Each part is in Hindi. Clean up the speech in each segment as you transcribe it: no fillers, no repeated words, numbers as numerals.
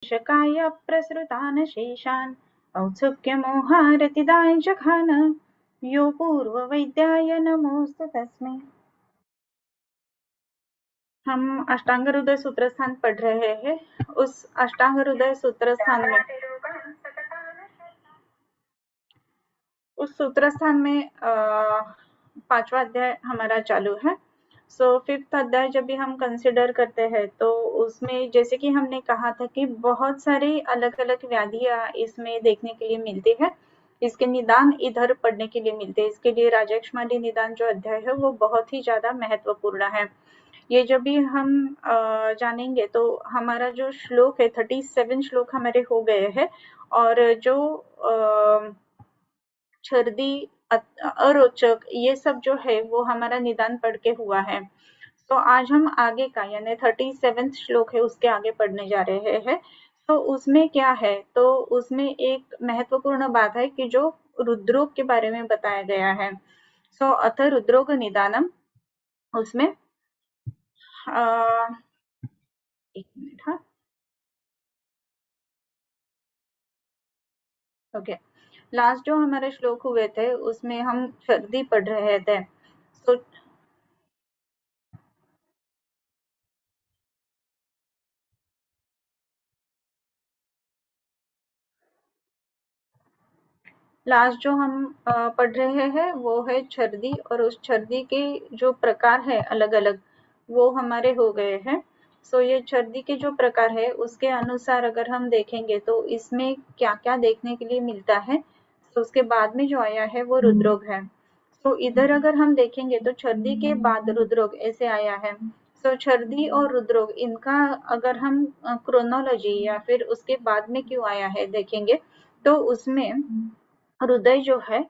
शकाय प्रसृतान् शेषान् औत्सुक्यमोहारतिदाय जघान यो पूर्ववैद्याय नमोऽस्तु तस्मै। हम अष्टांग हृदय सूत्र स्थान पढ़ रहे हैं। उस अष्टांग हृदय सूत्र स्थान में पांचवा अध्याय हमारा चालू है। फिफ्थ अध्याय जब भी हम कंसिडर करते हैं तो उसमें जैसे कि हमने कहा था कि बहुत सारी अलग अलग व्याधियां इसमें देखने के लिए मिलती है। इसके निदान इधर पढ़ने के लिए मिलते हैं। इसके लिए राजक्ष्माली निदान जो अध्याय है वो बहुत ही ज्यादा महत्वपूर्ण है। ये जब भी हम जानेंगे तो हमारा जो श्लोक है 37 श्लोक हमारे हो गए हैं। और जो छर्दी अरोचक ये सब जो है वो हमारा निदान पढ़ के हुआ है। तो आज हम आगे का यानी 37 श्लोक है उसके आगे पढ़ने जा रहे हैं। तो उसमें क्या है, तो उसमें एक महत्वपूर्ण बात है कि जो रुद्रोग के बारे में बताया गया है। अथ रुद्रोग निदानम, उसमें एक मिनट, हाँ, ओके। लास्ट जो हमारे श्लोक हुए थे उसमें हम सर्दी पढ़ रहे थे। लास्ट जो हम पढ़ रहे हैं वो है छर्दी, और उस छर्दी के जो प्रकार है अलग अलग वो हमारे हो गए हैं। ये छर्दी के जो प्रकार है उसके अनुसार अगर हम देखेंगे तो इसमें क्या क्या देखने के लिए मिलता है। उसके बाद में जो आया है वो रुद्रोग है। इधर अगर हम देखेंगे तो छर्दी के बाद रुद्रोग ऐसे आया है। छर्दी और रुद्रोग इनका अगर हम क्रोनोलॉजी या फिर उसके बाद में क्यों आया है देखेंगे तो उसमें हृदय जो है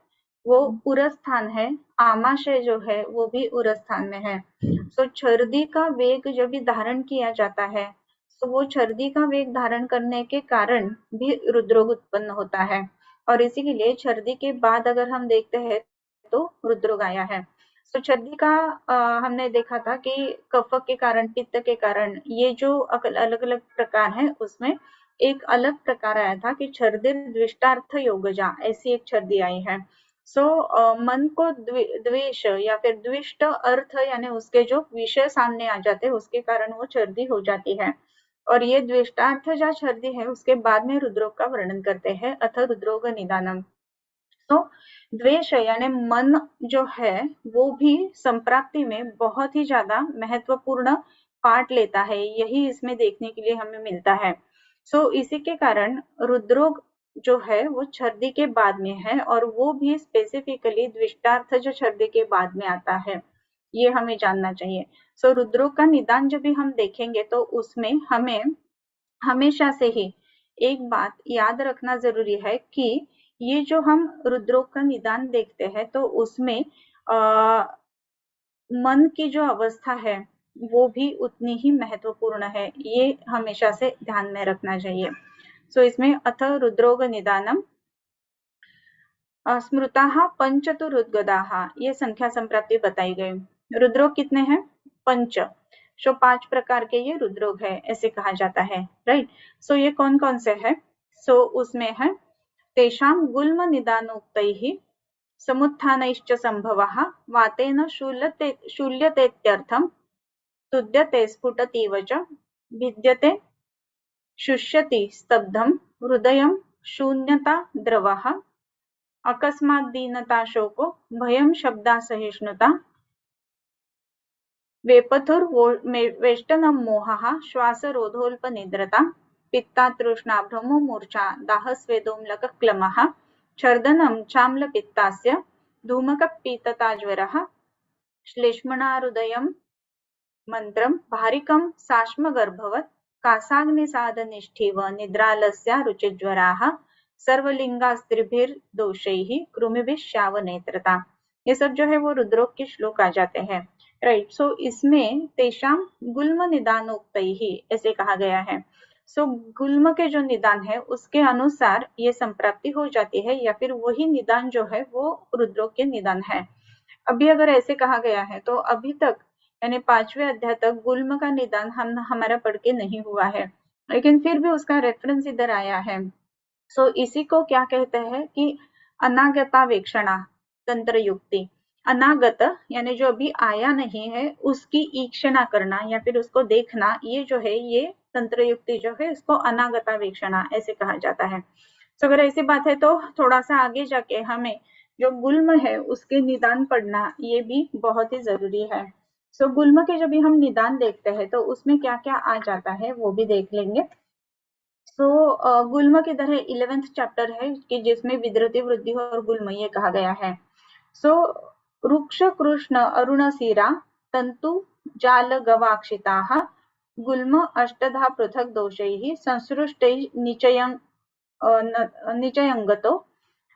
वो उरस्थान है, आमाशय जो है वो भी उरस्थान में है। छर्दी का वेग जब भी धारण किया जाता है तो वो छर्दी का वेग धारण करने के कारण भी रुद्रोग उत्पन्न होता है। और इसी के लिए छर्दी के बाद अगर हम देखते हैं तो रुद्रोग आया है। छर्दी का हमने देखा था कि कफ के कारण, पित्त के कारण, ये जो अलग अलग प्रकार है उसमें एक अलग प्रकार आया था कि छर्दी द्विष्टार्थ योगजा, ऐसी एक छर्दी आई है। मन को द्वेष या फिर द्विष्ट अर्थ यानी उसके जो विषय सामने आ जाते हैं उसके कारण वो छर्दी हो जाती है। और ये द्विष्टार्थ जो छर्दी है उसके बाद में रुद्रोग का वर्णन करते हैं, अथ रुद्रोग निदानम। द्वेष यानी मन जो है वो भी संप्राप्ति में बहुत ही ज्यादा महत्वपूर्ण पार्ट लेता है, यही इसमें देखने के लिए हमें मिलता है। इसी के कारण रुद्रोग जो है वो छर्दी के बाद में है, और वो भी स्पेसिफिकली द्विष्टार्थ जो छर्दी के बाद में आता है, ये हमें जानना चाहिए। रुद्रोग का निदान जब भी हम देखेंगे तो उसमें हमें हमेशा से ही एक बात याद रखना जरूरी है कि ये जो हम रुद्रोग का निदान देखते हैं तो उसमें मन की जो अवस्था है वो भी उतनी ही महत्वपूर्ण है, ये हमेशा से ध्यान में रखना चाहिए। इसमें अथ रुद्रोग निदानम स्मृता पंचतु रुद्गदाः, ये संख्या संप्राप्ति बताई गई। रुद्रोग कितने हैं? 5। 5 प्रकार के ये रुद्रोग है ऐसे कहा जाता है, राइट। ये कौन कौन से है? उसमें है तेषां गुल्म निदानोक्तैः समुत्थानैश्च संभवः वातेन शूल्यतेत्यर्थं तुद्यते स्फुटतीव च भिद्यते शुष्यति स्तब्धं हृदयं शून्यता द्रवः अकस्माद्दीनता शोको भयं शब्दासहिष्णुता वेपथुर्वेष्टनं मोहः श्वासरोधोल्पनिद्रता पित्तातृष्णा भ्रमोमूर्छा दाहस्वेदोम्लकक्लमः छर्दनं चाम्लपित्तास्य धूमकपीतताज्वरः श्लेष्मणाहृदयं मंत्रं भारिकं साश्मगर्भवत् कासाग्निसाधनिष्ठिव निद्रालस्या रुचिज्वराः सर्वलिंगास्त्रिभिर्दोषैः कृमिभिः श्यावनेत्रता। ये सब जो है वो रुद्रोग के श्लोक आ जाते हैं, राइट। इसमें तेषां गुल्म निदानोक्तैः ऐसे कहा गया है। गुल्म के जो निदान है उसके अनुसार ये संप्राप्ति हो जाती है, या फिर वही निदान जो है वो रुद्रोग के निदान है। अभी अगर ऐसे कहा गया है तो अभी तक यानी 5वें अध्याय तक गुल्म का निदान हमारा पढ़ के नहीं हुआ है। लेकिन फिर भी उसका रेफरेंस इधर आया है। सो इसी को क्या कहते हैं कि अनागतावेक्षणा तंत्र युक्ति। अनागत यानी जो अभी आया नहीं है उसकी ईक्षणा करना या फिर उसको देखना, ये जो है ये तंत्र युक्ति जो है इसको अनागतावेक्षणा ऐसे कहा जाता है। तो अगर ऐसी बात है तो थोड़ा सा आगे जाके हमें जो गुल्म है उसके निदान पढ़ना ये भी बहुत ही जरूरी है। सो गुल्म के जब भी हम निदान देखते हैं तो उसमें क्या क्या आ जाता है वो भी देख लेंगे। सो गुल्म किधर है, 11th चैप्टर है कि जिसमें विद्रति वृद्धि और गुल्म ये कहा गया है। सो रुक्ष कृष्ण अरुणशिरा तंतु जाल गवाक्षिताः गुल्म अष्टधा पृथक दोषैः संसृष्टैः निचयंगतो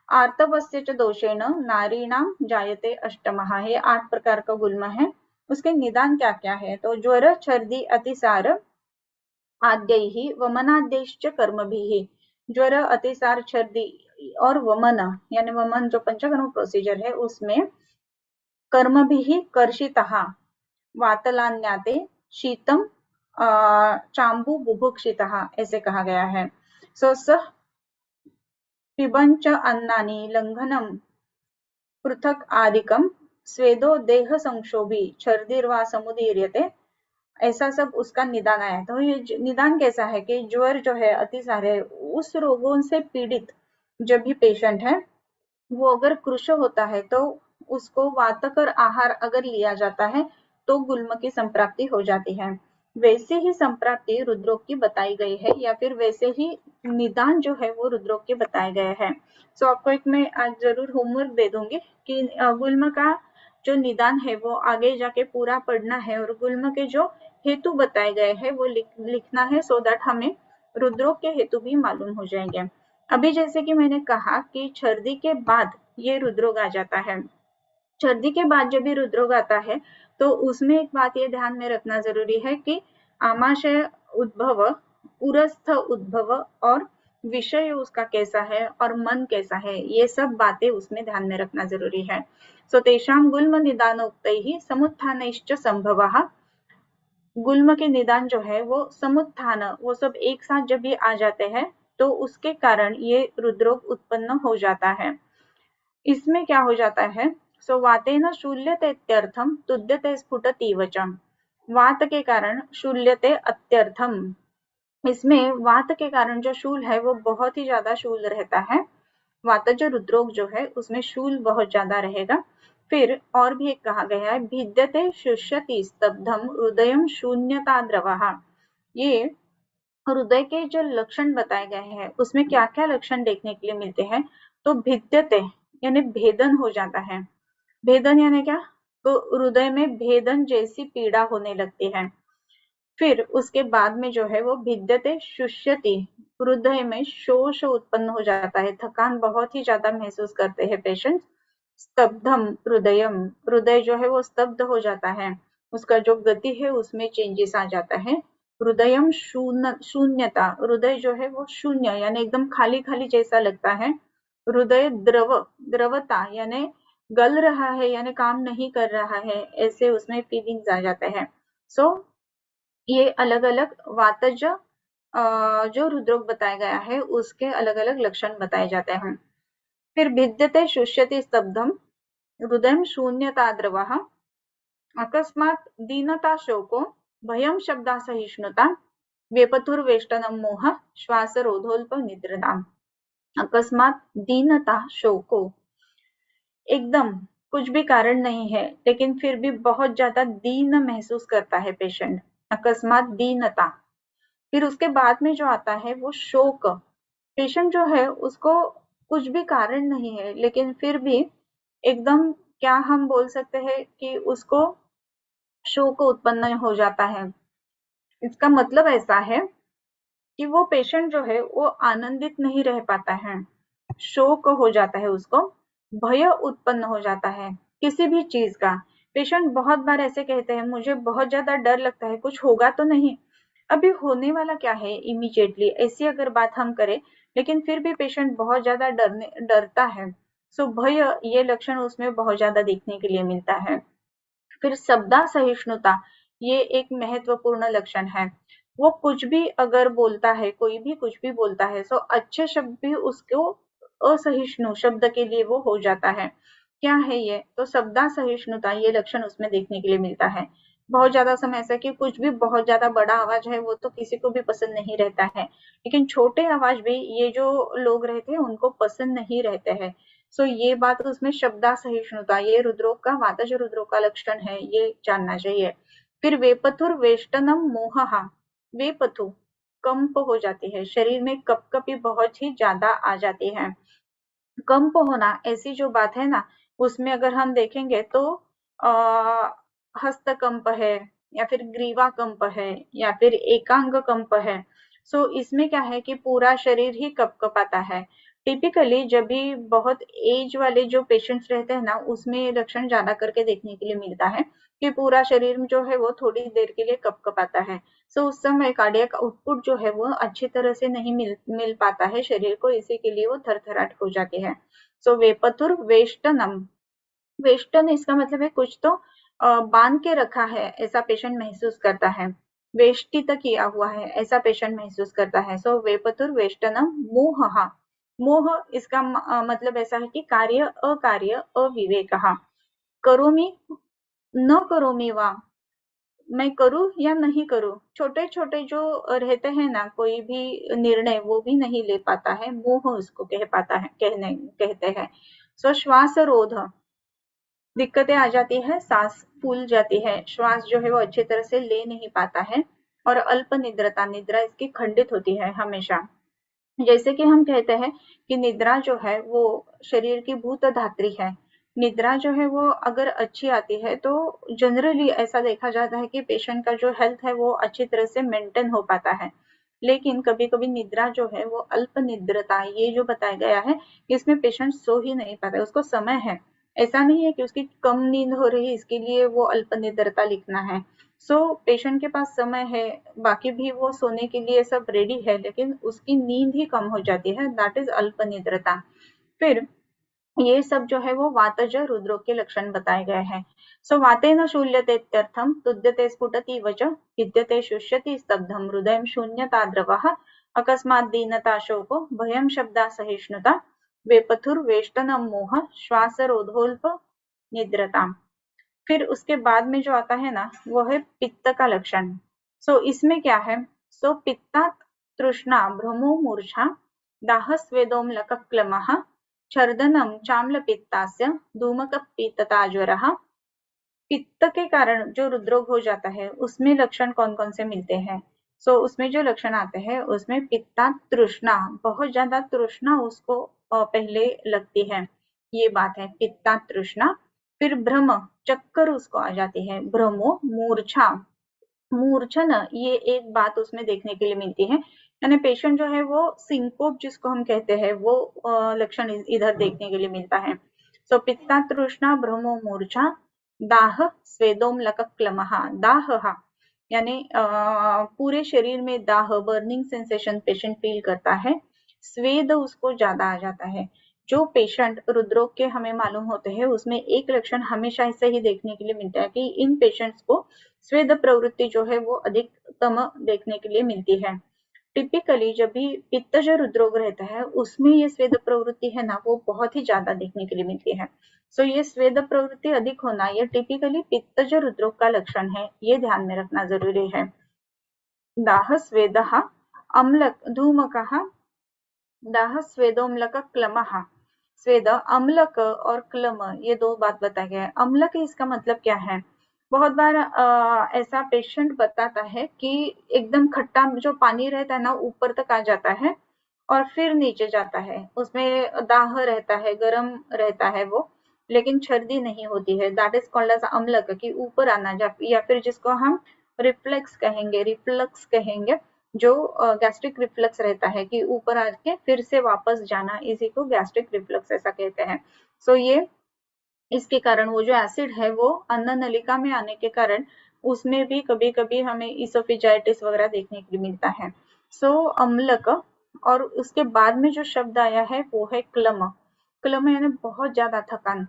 आर्तवस्य च दोषेण नारीणां जायते अष्टमः। ये 8 प्रकार का गुल्म है। उसके निदान क्या क्या है, तो ज्वर छर्दी अतिसार आद्यैः वमनाद्यैश्च कर्मभिः। ज्वर अतिसार छर्दी और वमन यानी वमन जो पंचकर्म प्रोसीजर है उसमें कर्मभिः कर्षितः वातलान्याते शीतम चाम्बु बुभुक्षितः ऐसे कहा गया है। सो सह पिबंच अन्नानि लंघनम पृथक आदिकम स्वेदो देह संक्षोभी छर्दीर्वा समुदीर्यते। ऐसा सब उसका निदान आया। तो ये निदान कैसा है कि ज्वर जो है अतिसार है, उस रोगों से पीड़ित जब भी पेशेंट है वो अगर कृश होता है तो उसको वातकर आहार अगर लिया जाता है तो गुल्म की संप्राप्ति हो जाती है। वैसे ही संप्राप्ति रुद्रोग की बताई गई है या फिर वैसे ही निदान जो है वो रुद्रोग के बताए गए हैं। सो आपको एक मैं आज जरूर होमवर्क दे दूंगी कि गुल्म का जो निदान है वो आगे जाके पूरा पढ़ना है और गुल्म के जो हेतु बताए गए हैं वो लिखना है, सो दैट हमें रुद्रोग के हेतु भी मालूम हो जाएंगे। अभी जैसे कि मैंने कहा कि छर्दी के बाद ये रुद्रोग आ जाता है। छर्दी के बाद जब भी रुद्रोग आता है तो उसमें एक बात ये ध्यान में रखना जरूरी है कि आमाशय उद्भव, उरस्थ उद्भव और विषय उसका कैसा है और मन कैसा है, ये सब बातें उसमें ध्यान में रखना जरूरी है। सो तेषां गुल्म निदानोक्तैः समुत्थानैश्च संभवः। गुल्म के निदान जो है वो समुत्थान, वो सब एक साथ जब भी आ जाते हैं तो उसके कारण ये रुद्रोग उत्पन्न हो जाता है। इसमें क्या हो जाता है, सो वातेन शूल्यते इत्यर्थम तुद्यते स्फुटतीव च। वात के कारण शूल्यते अत्यर्थम, इसमें वात के कारण जो शूल है वो बहुत ही ज्यादा शूल रहता है। वातज रुद्रोग जो है उसमें शूल बहुत ज्यादा रहेगा। फिर और भी एक कहा गया है भिद्यते शुष्यति स्तब्धम हृदयम शून्यता द्रवः। ये हृदय के जो लक्षण बताए गए हैं उसमें क्या क्या लक्षण देखने के लिए मिलते हैं, तो भिद्यते यानी भेदन हो जाता है। भेदन यानी क्या, तो हृदय में भेदन जैसी पीड़ा होने लगती है। फिर उसके बाद में जो है वो भिद्यते शुष्यति, हृदय में शोष उत्पन्न हो जाता है, थकान बहुत ही ज्यादा महसूस करते हैं पेशेंट। स्तब्धम हृदयम, हृदय जो है वो स्तब्ध हो जाता है, उसका जो गति है उसमें चेंजेस आ जाता है। हृदयम शून्यता, हृदय जो है वो शून्य यानी एकदम खाली खाली जैसा लगता है। हृदय द्रव, द्रवता यानी गल रहा है यानी काम नहीं कर रहा है, ऐसे उसमें फीलिंग्स आ जाते हैं। सो ये अलग अलग वातज जो रुद्रोग बताया गया है उसके अलग अलग लक्षण बताए जाते हैं। फिर भिद्यते शुष्यति स्तब्धम हृदय शून्यता द्रवः अकस्मात् दीनता शोको भयं शब्दासहिष्णुता वेपथुर्वेष्टनम मोह श्वासरोधोल्प निद्रता। अकस्मात दीनता शोको, एकदम कुछ भी कारण नहीं है लेकिन फिर भी बहुत ज्यादा दीन महसूस करता है पेशेंट, अकस्मात दीनता। फिर उसके बाद में जो आता है वो शोक, पेशेंट जो है उसको कुछ भी कारण नहीं है लेकिन फिर भी एकदम क्या हम बोल सकते हैं कि उसको शोक उत्पन्न हो जाता है। इसका मतलब ऐसा है कि वो पेशेंट जो है वो आनंदित नहीं रह पाता है, शोक हो जाता है उसको, भय उत्पन्न हो जाता है किसी भी चीज का। पेशेंट बहुत बार ऐसे कहते हैं मुझे बहुत ज्यादा डर लगता है, कुछ होगा तो नहीं, अभी होने वाला क्या है इमीडिएटली, ऐसी अगर बात हम करें, लेकिन फिर भी पेशेंट बहुत ज्यादा डरता है। सो भय ये लक्षण उसमें बहुत ज्यादा देखने के लिए मिलता है। फिर शब्दा सहिष्णुता, ये एक महत्वपूर्ण लक्षण है। वो कुछ भी अगर बोलता है, कोई भी कुछ भी बोलता है, सो अच्छे शब्द भी उसको असहिष्णु शब्द के लिए वो हो जाता है। क्या है ये? तो शब्दासहिष्णुता, ये लक्षण उसमें देखने के लिए मिलता है। बहुत ज्यादा समय ऐसा कि कुछ भी बहुत ज्यादा बड़ा आवाज है वो तो किसी को भी पसंद नहीं रहता है, लेकिन छोटे आवाज भी ये जो लोग रहते हैं उनको पसंद नहीं रहते हैं। सो ये बात उसमें शब्दासहिष्णुता, ये रुद्रोग का, वातज रुद्रोग का लक्षण है, ये जानना चाहिए। फिर वेपथुर वेष्टनम मोहहा, वेपथु कंप हो जाती है, शरीर में कपकपी बहुत ही ज्यादा आ जाती है। कंप होना ऐसी जो बात है ना, उसमें अगर हम देखेंगे तो आ, हस्त कंप है, या फिर ग्रीवा कंप है, या फिर एकांग कंप है। सो इसमें क्या है कि पूरा शरीर ही कपकपाता है। टिपिकली जब भी बहुत एज वाले जो पेशेंट्स रहते हैं ना, उसमें ये लक्षण ज्यादा करके देखने के लिए मिलता है कि पूरा शरीर जो है वो थोड़ी देर के लिए कपकपाता है। सो उस समय कार्डियक आउटपुट जो है वो अच्छी तरह से नहीं मिल पाता है शरीर को, इसी के लिए वो थरथराट हो जाती है। सो वेपथुर वेष्टनम, वेष्टन इसका मतलब है कुछ तो बांध के रखा है ऐसा पेशेंट महसूस करता है, वेष्टित किया हुआ है ऐसा पेशेंट महसूस करता है। सो वेपथुर वेष्टनम मोह, मोह इसका मतलब ऐसा है कि कार्य अकार्य अविवेक, करोमि न करोमि वा, मैं करूँ या नहीं करूँ, छोटे छोटे जो रहते हैं ना कोई भी निर्णय वो भी नहीं ले पाता है, मोह उसको कह पाता है, कहते हैं। सो श्वास रोध, दिक्कतें आ जाती है, सांस फूल जाती है, श्वास जो है वो अच्छी तरह से ले नहीं पाता है। और अल्प निद्रता, निद्रा इसकी खंडित होती है हमेशा। जैसे कि हम कहते हैं कि निद्रा जो है वो शरीर की भूत धात्री है। निद्रा जो है वो अगर अच्छी आती है तो जनरली ऐसा देखा जाता है कि पेशेंट का जो हेल्थ है वो अच्छी तरह से मेंटेन हो पाता है। लेकिन कभी कभी निद्रा जो है वो अल्प निद्रता, ये जो बताया गया है, इसमें पेशेंट सो ही नहीं पाता है, उसको समय है। ऐसा नहीं है कि उसकी कम नींद हो रही है इसके लिए वो अल्प निद्रता लिखना है। सो पेशेंट के पास समय है, बाकी भी वो सोने के लिए सब रेडी है, लेकिन उसकी नींद ही कम हो जाती है, दैट इज अल्प निद्रता। फिर ये सब जो है वो वातज रुद्रोग के लक्षण बताए गए हैं। सो वातेन शूल्यते इत्यर्थम, तुद्यते स्फुटति वच, भिद्यते शुष्यति स्तब्धम, हृदय शून्यता द्रवः, अकस्मात् दीनता शोको, भयं शब्दा सहिष्णुता, वेपथुर्वेष्टनम मोह, श्वास रोधोल्प निद्रता। फिर उसके बाद में जो आता है ना वो है पित्त का लक्षण। सो इसमें क्या है? सो पित्ता तृष्णा भ्रमो मूर्छा, दाह स्वेदोमलक क्लमः, छर्दनम चाम्ल पित्तास्य, धूमक पीतता ज्वरः। पित्त के कारण जो हृदरोग हो जाता है उसमें लक्षण कौन कौन से मिलते हैं? सो उसमें जो लक्षण आते हैं उसमें पित्ता तृष्णा, बहुत ज्यादा तृष्णा उसको पहले लगती है, ये बात है पित्ता तृष्णा। फिर भ्रम, चक्कर उसको आ जाती है, भ्रमो मूर्छा, मूर्छन, ये एक बात उसमें देखने के लिए मिलती है, यानी पेशेंट जो है वो सिंकोप जिसको हम कहते हैं वो लक्षण इधर देखने के लिए मिलता है। सो पित्ता तृष्णा भ्रमो मूर्छा, दाह स्वेदोमलक क्लमः, दाह यानी पूरे शरीर में दाह, बर्निंग सेंसेशन पेशेंट फील करता है, स्वेद उसको ज्यादा आ जाता है। जो पेशेंट हृदरोग के हमें मालूम होते हैं उसमें एक लक्षण हमेशा ऐसे ही देखने के लिए मिलता है कि इन पेशेंट्स को स्वेद प्रवृत्ति जो है वो अधिकतम देखने के लिए मिलती है। टिपिकली जब भी पित्तज हृदरोग रहता है उसमें ये स्वेद प्रवृत्ति है ना वो बहुत ही ज्यादा देखने के लिए मिलती है। सो ये स्वेद प्रवृत्ति अधिक होना ये टिपिकली पित्तज हृदरोग का लक्षण है, ये ध्यान में रखना जरूरी है। दाह स्वेद अम्लक धूमक, दाह स्वेदोम्लक क्लमः, स्वेद अम्लक और क्लम, ये दो बात बताया गया है। अम्लक इसका मतलब क्या है? बहुत बार ऐसा पेशेंट बताता है कि एकदम खट्टा जो पानी रहता है ना ऊपर तक आ जाता है और फिर नीचे जाता है, उसमें दाह रहता है, गर्म रहता है वो, लेकिन छर्दी नहीं होती है, दैट इज कॉल्ड एज अम्लक, कि ऊपर आना या फिर जिसको हम रिफ्लेक्स कहेंगे, रिफ्लक्स कहेंगे, जो गैस्ट्रिक रिफ्लक्स रहता है कि ऊपर आके फिर से वापस जाना, इसी को गैस्ट्रिक रिफ्लक्स ऐसा कहते हैं। सो ये इसके कारण वो जो एसिड है वो अन्न नलिका में आने के कारण उसमें भी कभी कभी हमें इसोफिजाइटिस वगैरह देखने के लिए मिलता है। सो अम्लक, और उसके बाद में जो शब्द आया है वो है क्लम, क्लम यानी बहुत ज्यादा थकान।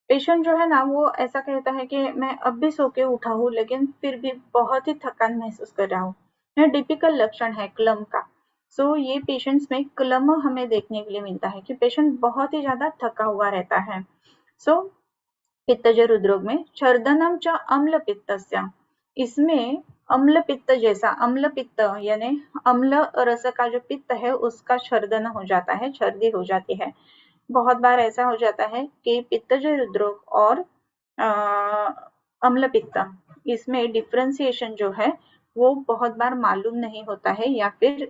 पेशेंट जो है ना वो ऐसा कहता है कि मैं अब भी सो के उठा हूँ लेकिन फिर भी बहुत ही थकान महसूस कर रहा हूँ। यह टिपिकल लक्षण है क्लम का। सो ये पेशेंट्स में क्लम हमें देखने के लिए मिलता है कि पेशेंट बहुत ही ज्यादा थका हुआ रहता है। सो पित्तज हृदरोग में छर्दनम च अम्ल पित्तस्य, इसमें अम्ल पित्त जैसा, अम्ल पित्त यानी अम्ल रस का जो पित्त है उसका छर्दन हो जाता है, छर्दी हो जाती है। बहुत बार ऐसा हो जाता है कि पित्तज हृदरोग और अम्ल पित्त, इसमें डिफरेंशिएशन जो है वो बहुत बार मालूम नहीं होता है, या फिर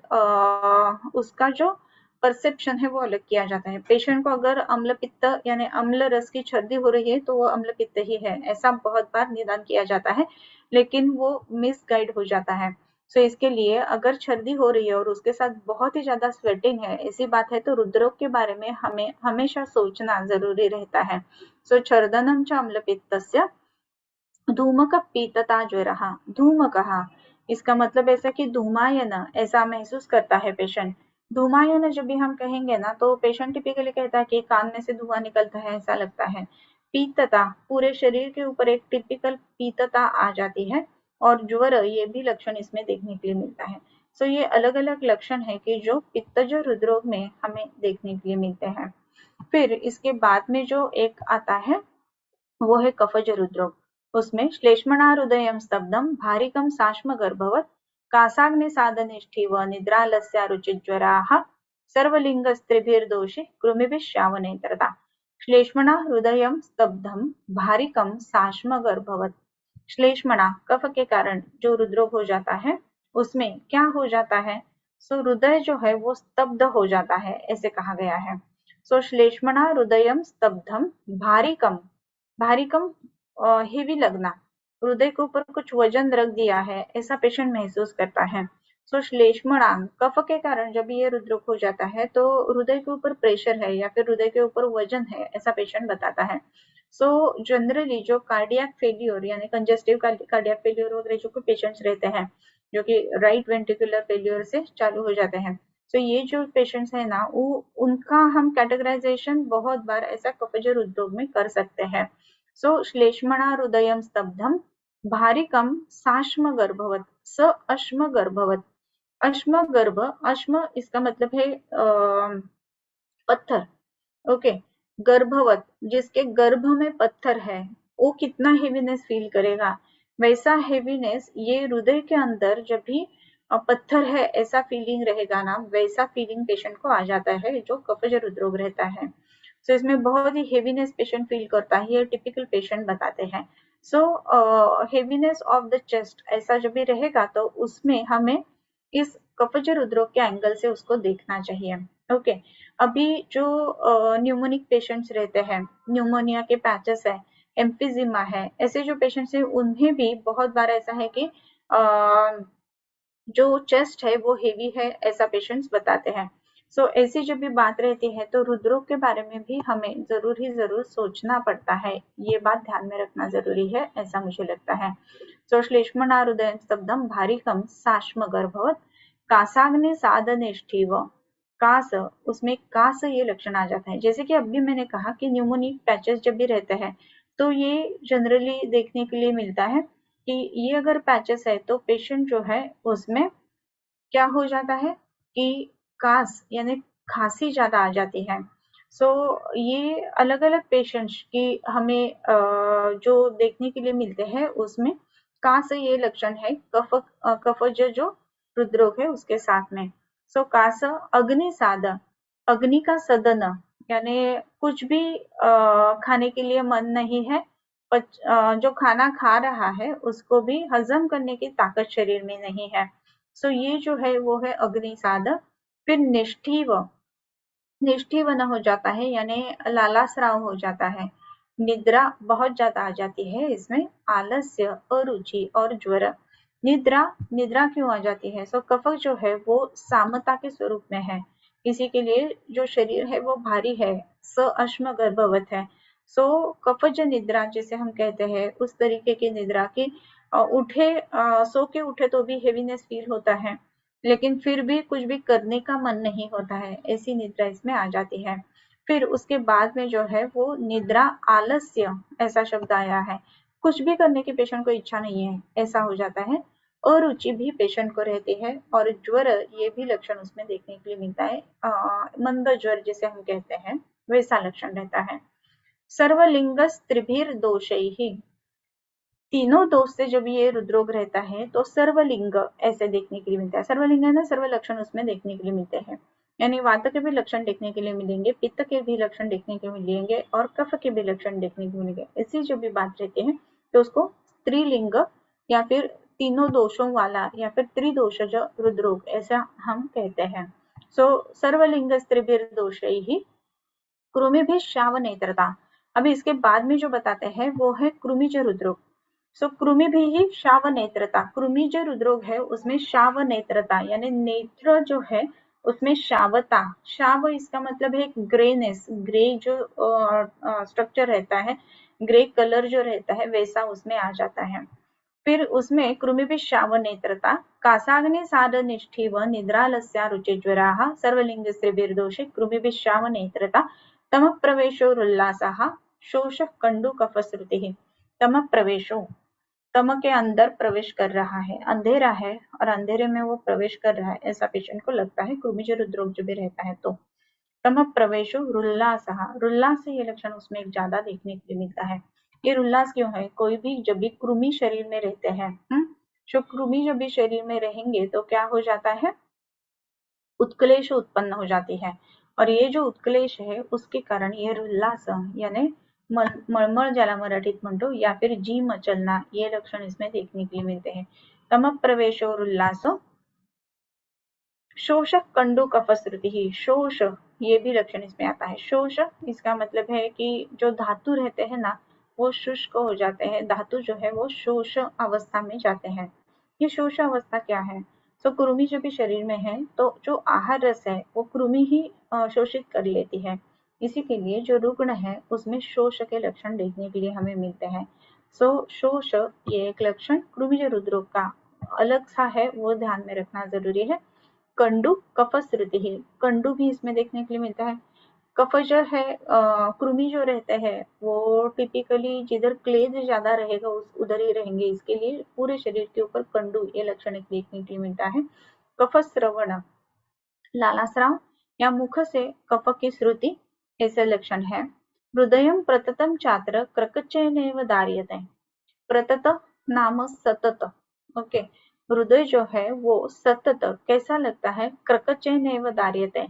उसका जो परसेप्शन है वो अलग किया जाता है। पेशेंट को अगर अम्ल पित्त यानी अम्ल रस की छर्दी हो रही है तो वो अम्ल पित्त ही है, ऐसा बहुत बार निदान किया जाता है, लेकिन वो मिसगाइड हो जाता है। सो इसके लिए अगर छर्दी हो रही है और उसके साथ बहुत ही ज्यादा स्वेटिंग है, ऐसी बात है, तो हृदरोग के बारे में हमें हमेशा सोचना जरूरी रहता है। सो छर्दनम च अम्ल पित्तस्य धूमक पीतता ज्वरः, धूमकः इसका मतलब ऐसा कि धूमायन ऐसा महसूस करता है पेशेंट। धूमायन जब भी हम कहेंगे ना तो पेशेंट टिपिकली कहता है कि कान में से धुआं निकलता है, ऐसा लगता है। पीतता, पूरे शरीर के ऊपर एक टिपिकल पीतता आ जाती है, और ज्वर, ये भी लक्षण इसमें देखने के लिए मिलता है। सो ये अलग अलग लक्षण है कि जो पित्तज हृदरोग में हमें देखने के लिए मिलते हैं। फिर इसके बाद में जो एक आता है वो है कफज हृदरोग। उसमें श्लेष्मणा हृदयं स्तब्धं भारिकं साश्मगर्भवत् कासाग्निसादनिष्ठिव निद्रालस्यारुचिज्वराः सर्वलिंगस्त्रिभिर्दोषि कृमिभिश्चावनेत्रता। श्लेष्मणा हृदयं स्तब्धं भारिकं साश्मगर्भवत्, श्लेष्मणा कफ के कारण जो हृदरोग हो जाता है उसमें क्या हो जाता है, सो हृदय जो है वो स्तब्ध हो जाता है, ऐसे कहा गया है। सो श्लेष्मणा हृदयं स्तब्धं भारिकम, भारिकम हेवी लगना, हृदय के ऊपर कुछ वजन रख दिया है, ऐसा पेशेंट महसूस करता है। सो श्लेष्मणांग कफ के कारण जब ये हृदरोग हो जाता है तो हृदय के ऊपर प्रेशर है या फिर हृदय के ऊपर वजन है, ऐसा पेशेंट बताता है। सो जनरली जो कार्डियक फेल्योर यानी कंजेस्टिव कार्डियक फेल्योर वगैरह जो पेशेंट्स रहते हैं, जो कि राइट वेंट्रिकुलर फेल्योर से चालू हो जाते हैं, तो ये जो पेशेंट्स है ना वो उनका हम कैटेगराइजेशन बहुत बार ऐसा कफज हृदरोग में कर सकते हैं। सो श्लेष्मणा हृदयं स्तब्धं भारिकं साश्म गर्भवत, स अश्म गर्भवत, अश्म गर्भ, अश्म इसका मतलब है पत्थर, ओके। गर्भवत, जिसके गर्भ में पत्थर है वो कितना हेवीनेस फील करेगा, वैसा हेवीनेस ये हृदय के अंदर जब भी पत्थर है ऐसा फीलिंग रहेगा ना, वैसा फीलिंग पेशेंट को आ जाता है जो कफज हृदरोग रहता है। सो इसमें बहुत ही हेवीनेस पेशेंट फील करता है, ये टिपिकल पेशेंट बताते हैं। सो हेवीनेस ऑफ द चेस्ट ऐसा जब भी रहेगा तो उसमें हमें इस कफज हृदरोग के एंगल से उसको देखना चाहिए, ओके। अभी जो न्यूमोनिक पेशेंट्स रहते हैं, न्यूमोनिया के पैचेस है, एम्फिजिमा है, ऐसे जो पेशेंट्स हैं उन्हें भी बहुत बार ऐसा है कि जो चेस्ट है वो हेवी है, ऐसा पेशेंट्स बताते हैं। सो ऐसी जब भी बात रहती है तो हृदरोग के बारे में भी हमें जरूर ही जरूर सोचना पड़ता है, ये बात ध्यान में रखना जरूरी है, ऐसा मुझे लगता है। सो श्लेष्मणा हृदय स्तब्धम भारिकम साश्म गर्भवत कासाग्नि साधनिष्ठिव, कास, उसमें कास ये लक्षण आ जाता है। जैसे कि अभी मैंने कहा कि न्यूमोनिक पैचेस जब भी रहते हैं तो ये जनरली देखने के लिए मिलता है कि ये अगर पैचेस है तो पेशेंट जो है उसमें क्या हो जाता है कि कास यानी खांसी ज्यादा आ जाती है। सो ये अलग अलग पेशेंट्स की हमें जो देखने के लिए मिलते हैं उसमें कास ये लक्षण है कफज जो हृदरोग है उसके साथ में। सो कास अग्नि साध, अग्नि का सदन यानी कुछ भी खाने के लिए मन नहीं है, जो खाना खा रहा है उसको भी हजम करने की ताकत शरीर में नहीं है। सो ये जो है वो है अग्निसाध। फिर निष्ठीव, निष्ठीवन हो जाता है यानी लालास्राव हो जाता है, निद्रा बहुत ज्यादा आ जाती है इसमें, आलस्य, अरुचि और ज्वर। निद्रा, निद्रा क्यों आ जाती है, सो कफक जो है वो सामता के स्वरूप में है, किसी के लिए जो शरीर है वो भारी है, स अश्म गर्भवत है। सो कफज निद्रा जिसे हम कहते हैं उस तरीके की निद्रा की उठे सो के उठे तो भी हेवीनेस फील होता है, लेकिन फिर भी कुछ भी करने का मन नहीं होता है, ऐसी निद्रा इसमें आ जाती है। फिर उसके बाद में जो है वो निद्रा आलस्य, ऐसा शब्द आया है, कुछ भी करने की पेशेंट को इच्छा नहीं है, ऐसा हो जाता है। अरुचि भी पेशेंट को रहती है, और ज्वर ये भी लक्षण उसमें देखने के लिए मिलता है। मंद ज्वर जिसे हम कहते हैं वैसा लक्षण रहता है। सर्वलिंगस्त्रिभिर दोषैहि, तीनों दोष से जब ये हृदरोग रहता है तो सर्वलिंग ऐसे देखने के लिए मिलता है। सर्वलिंग है ना, सर्व लक्षण उसमें देखने के लिए मिलते हैं, यानी वात के भी लक्षण देखने के लिए मिलेंगे, पित्त के भी लक्षण देखने के मिलेंगे और कफ के भी लक्षण देखने को मिलेंगे। ऐसी जब भी बात रहती है तो उसको स्त्रीलिंग या फिर तीनों दोषों वाला या फिर त्रिदोषज हृदरोग ऐसा हम कहते हैं। सो सर्वलिंग स्त्रीभिर दोषैहि कृमिभिः श्रावनेत्रता। अभी इसके बाद में जो बताते हैं वो है कृमिज हृदरोग। सो कृमिभिः श्रावनेत्रता, कृमिज हृदरोग है उसमें श्रावनेत्रता यानी नेत्र जो है उसमें श्रावता, श्राव इसका मतलब है ग्रेनेस, ग्रे जो स्ट्रक्चर रहता है, ग्रे कलर जो रहता है वैसा उसमें आ जाता है। फिर उसमें कृमिभिः श्रावनेत्रता, कासाग्निसादनिष्ठिव निद्रालस्या रुचिज्वराः सर्वलिंगस्त्रिभिर्दोषे कृमिभिः श्रावनेत्रता तमः प्रवेशोरुल्लासः शोषः कंडूकफश्रुतिः। तमः प्रवेशो, तम के अंदर प्रवेश कर रहा है, अंधेरा है और अंधेरे में वो प्रवेश कर रहा है, ऐसा पेशेंट को लगता है कृमिज हृदरोग जब भी रहता है तो। तम प्रवेशो रुल्लासः, रुल्लास ये लक्षण उसमें एक ज्यादा देखने के लिए मिलता है। ये रुल्लास क्यों है? कोई भी जब भी कृमि शरीर में रहते हैं, जो कृमि जब भी शरीर में रहेंगे तो क्या हो जाता है, उत्क्लेश उत्पन्न हो जाती है, और ये जो उत्क्लेश है उसके कारण ये उल्लास यानी मळमळ ज्याला मराठीत म्हणतो या फिर जी मचलना, ये लक्षण इसमें देखने के लिए मिलते हैं। तम प्रवेश और उल्लास, शोष कंडू कफश्रुति ही, शोष ये भी लक्षण इसमें आता है। शोष इसका मतलब है कि जो धातु रहते हैं ना वो शुष्क हो जाते हैं, धातु जो है वो शोष अवस्था में जाते हैं। ये शोष अवस्था क्या है? तो कृमि जब भी शरीर में है तो जो आहार रस है वो कृमि ही शोषित कर लेती है, इसी के लिए जो रुग्ण है उसमें शोष के लक्षण देखने के लिए हमें मिलते हैं। सो शोष ये एक लक्षण कृमिज हृदरोग का अलग सा है, वो ध्यान में रखना जरूरी है। कंडू कफश्रुति ही, कंडू भी इसमें देखने के लिए मिलता है। कफ जो है कृमि जो रहते हैं वो टिपिकली जिधर क्लेज ज्यादा रहेगा उधर ही रहेंगे, इसके लिए पूरे शरीर के ऊपर कंडू ये लक्षण देखने के लिए मिलता है। कफ श्रवण, लालास्राव या मुख से कफ की श्रुति ऐसे लक्षण है। हृदय प्रततम चात्र क्रकचेनैव धार्यते, प्रतत नाम सतत, ओके, हृदय जो है वो सतत कैसा लगता है, क्रकचेनैव धार्यते,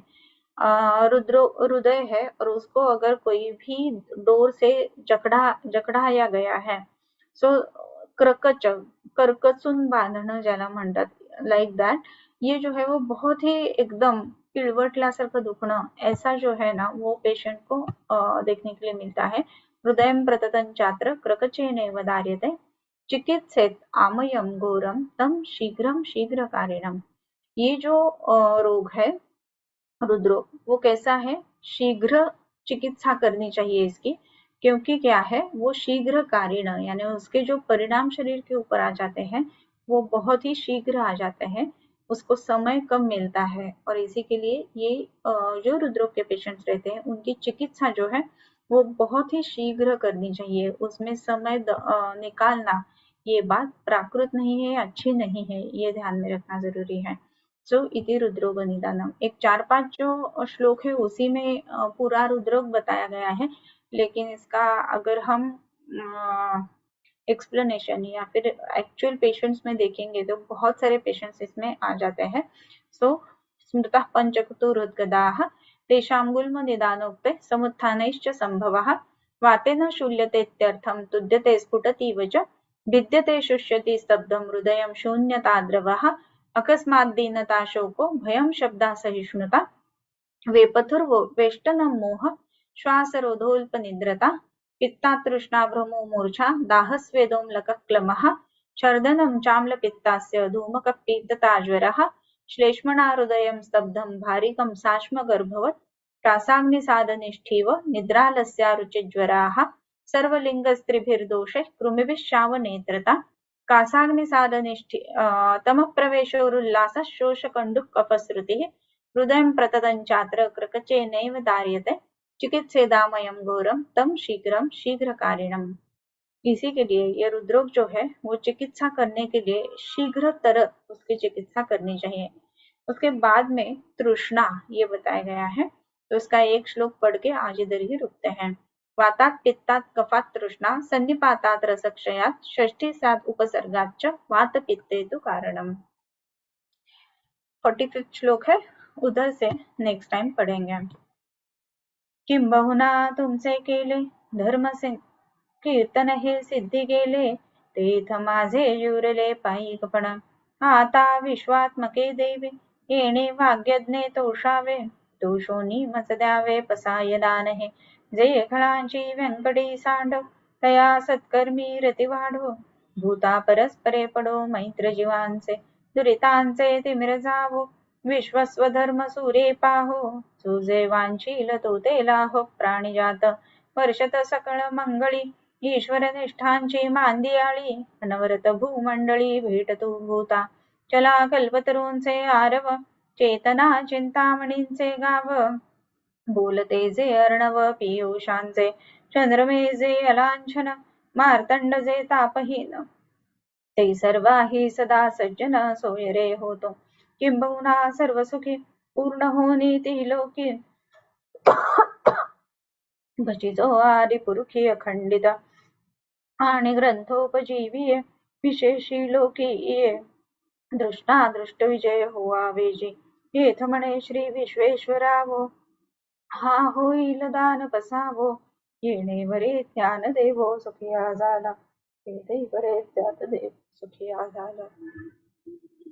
हृदय है और उसको अगर कोई भी डोर से जकड़ाया गया है, सो क्रकच कर्कचून बांधणं ज्याला म्हणतात, लाइक दैट, ये जो है वो बहुत ही एकदम पिळवटल्यासारखं दुखणं ऐसा जो है ना वो पेशेंट को देखने के लिए मिलता है। हृदय प्रततं चात्र क्रकचेनैव धार्यते चिकित्सेत आमयम घोरम तम शीघ्रम शीघ्रकारिणम। ये जो रोग है हृदरोग वो कैसा है, शीघ्र चिकित्सा करनी चाहिए इसकी, क्योंकि क्या है वो शीघ्र कारिण यानी उसके जो परिणाम शरीर के ऊपर आ जाते हैं वो बहुत ही शीघ्र आ जाते हैं, उसको समय कम मिलता है, और इसी के लिए ये जो हृदरोग के पेशेंट्स रहते हैं उनकी चिकित्सा जो है वो बहुत ही शीघ्र करनी चाहिए, उसमें समय निकालना ये बात प्राकृत नहीं है, अच्छी नहीं है, ये ध्यान में रखना जरूरी है। सो इति रुद्रोग निदानम, एक 4-5 जो श्लोक है उसी में पूरा रुद्रोग बताया गया है, लेकिन इसका अगर हम एक्सप्लेनेशन या फिर एक्चुअल पेशेंट्स में देखेंगे तो बहुत सारे पेशेंट्स इसमें आ जाते हैं। सो स्मृतः पंचकतु हृद्गदाः तेषां गुल्म निदानोक्ते समुत्थानैश्च संभवः वातेन शूल्यतेत्यर्थं तुद्यते स्फुटतीव च भिद्यते शुष्यति स्तब्धं हृदयं शून्यताद्रवः अकस्माद्दीनता शोको भयं शब्दा सहिष्णुता वेपथुर्वो वेष्टनं मोह श्वासरोधोल्पनिद्रता पित्तातृष्णा भ्रमो मूर्छा दाहस्वेदोम्लकक्लमः छर्दनं चाम्लपित्तास्य धूमकपीतताज्वरः श्लेष्मणा हृदयं स्तब्धं भारिकं साश्मगर्भवत् प्रासाग्निसादनिष्ठीव निद्रालस्या रुचिज्वराः सर्वलिङ्गस्त्रिभिर्दोषैः कृमिभिः श्रावनेत्रता कासाग्निसादनिष्ठि तमः प्रवेशोरुल्लासः शोषकण्डुः कफश्रुतिः हृदयं प्रततं चात्र क्रकचेनैव धार्यते चिकित्सेदामयं घोरं तं शीघ्रं शीघ्रकारिणम्। इसी के लिए ये रुद्रोक जो है वो चिकित्सा करने के लिए शीघ्रतर उसकी चिकित्सा करनी चाहिए। उसके बाद में तृष्णा ये बताया गया है, तो इसका एक श्लोक पढ़ के आज इधर ही रुकते हैं। वातात पित्तात कफात तृष्णा सन्निपातात रसक्षयात षष्ठी सात उपसर्गाच्च वात पित्ते तु कारणम। 45 श्लोक है, उधर से नेक्स्ट टाइम पढ़ेंगे। किंबहुना तुमचे केले धर्म कीर्तन हे सिद्धी गेले तेथ माझे जुरले पायिकपण आता विश्वात्मके देवी येणे भाग्यज्ञे तोषावे दोषोनी मच द्यावे पसाय दान हे जे खळांची व्यंकटी सांडो तया सत्कर्मी रती वाढो भूता परस्परे पडो मैत्र जीवांचे दुरितांचे तिमिर जावो विश्वस्वधर्म सूरे पाहो सुजे वांछील तो ते लाहो प्राणिजात वर्षत सकळ मंगळी ईश्वर निष्ठांची मांदियाळी अनवरत भूमंडळी भेटतो भूता चला कल्पतरूंचे आरव चेतना चिंतामणींचे गाव बोलते जे अर्णव पियुषांचे चंद्रमे जे अलांछन मार्तंड जे तापहीन ते सर्वाही सदा सज्जन सोयरे होतो किंबहुना सर्व सुखी पूर्ण होनी ती लोकी भजितो आदि पुरुषी अखंडित आणि ग्रंथोपजीवी विशेषी लोकी दृष्टा दृष्ट विजय होवावे जी हेथ म्हणे श्री विश्वेश्वरावो हा होईल दान पसावो येणे वरे ज्ञान देवो सुखिया झाला ते बरे त्यात देव सुखिया झाला।